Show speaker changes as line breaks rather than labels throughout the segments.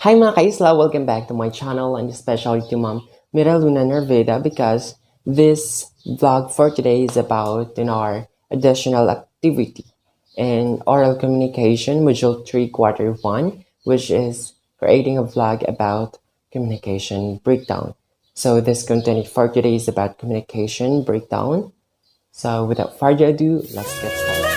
Hi mga kaisla! Welcome back to my channel and especially to Ma'am Miraluna Nerveda because this vlog for today is about our additional activity in oral communication module 3 quarter 1, which is creating a vlog about communication breakdown. So this content for today is about communication breakdown. So without further ado, let's get started.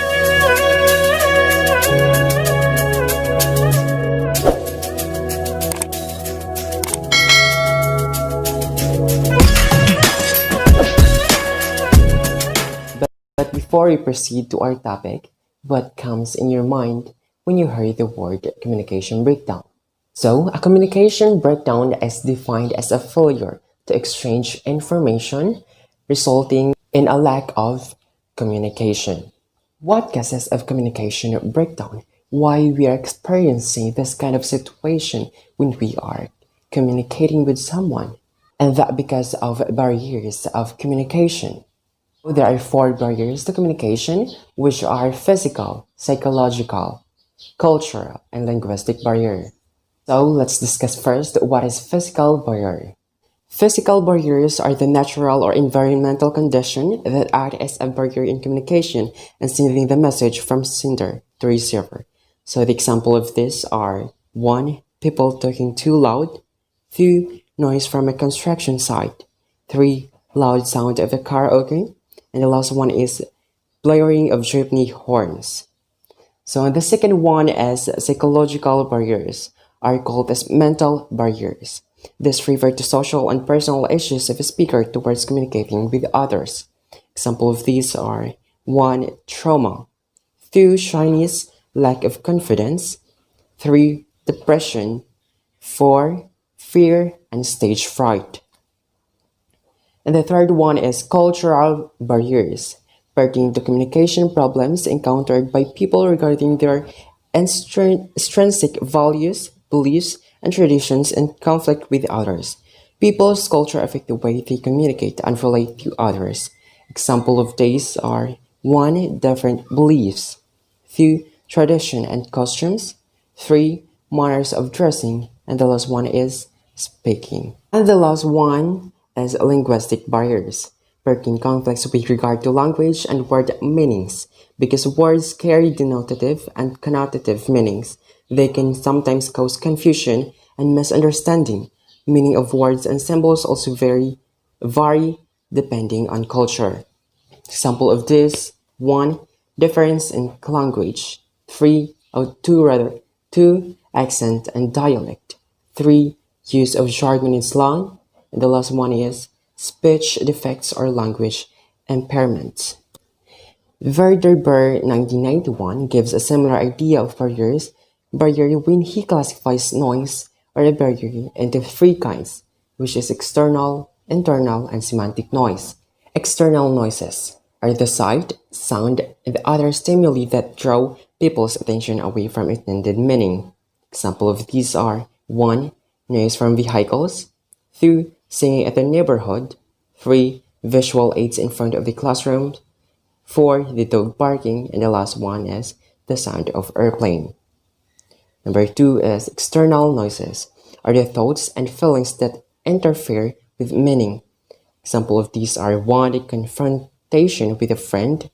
But before we proceed to our topic, what comes in your mind when you hear the word communication breakdown? So, a communication breakdown is defined as a failure to exchange information resulting in a lack of communication. What causes of communication breakdown? Why we are experiencing this kind of situation when we are communicating with someone? And that because of barriers of communication. There are four barriers to communication, which are physical, psychological, cultural, and linguistic barrier. So let's discuss first what is physical barrier. Physical barriers are the natural or environmental condition that act as a barrier in communication and sending the message from sender to receiver. So the example of this are 1. People talking too loud. 2. Noise from a construction site. 3. Loud sound of a karaoke. And the last one is blaring of jeepney horns. So the second one is psychological barriers are called as mental barriers. This refer to social and personal issues of a speaker towards communicating with others. Example of these are 1. Trauma. 2. Shyness, lack of confidence. 3. Depression. 4. Fear and stage fright. And the third one is cultural barriers, pertaining to communication problems encountered by people regarding their intrinsic values, beliefs, and traditions in conflict with others. People's culture affect the way they communicate and relate to others. Example of these are 1. Different beliefs. 2. Tradition and costumes. 3. Manners of dressing. And the last one is speaking. And the last one is linguistic barriers, pertaining conflicts with regard to language and word meanings. Because words carry denotative and connotative meanings, they can sometimes cause confusion and misunderstanding. Meaning of words and symbols also vary depending on culture. Example of this: 1. Difference in language. 3. Or 2 rather. 2. Accent and dialect. 3. Use of jargon and slang. And the last one is speech defects or language impairment. Verderber 1991 gives a similar idea of barrier when he classifies noise or a barrier into three kinds, which is external, internal, and semantic noise. External noises are the sight, sound, and other stimuli that draw people's attention away from intended meaning. Example of these are 1. Noise from vehicles. 2. Singing at the neighborhood. 3. Visual aids in front of the classroom. 4. The dog barking. And the last one is the sound of airplane. Number 2 is external noises are the thoughts and feelings that interfere with meaning. Example of these are 1. The confrontation with a friend.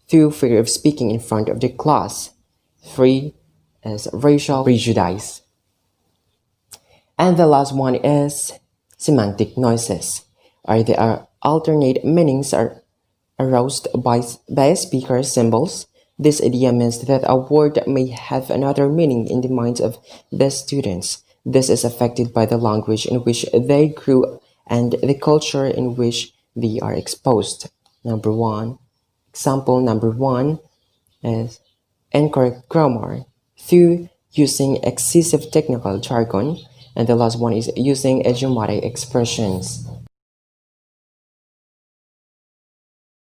2. Fear of speaking in front of the class. 3 is racial prejudice. And the last one is semantic noises, are the alternate meanings are aroused by a speaker's symbols. This idea means that a word may have another meaning in the minds of the students. This is affected by the language in which they grew and the culture in which they are exposed. Example number 1 is incorrect grammar. 2. Using excessive technical jargon. And the last one is using idiomatic expressions.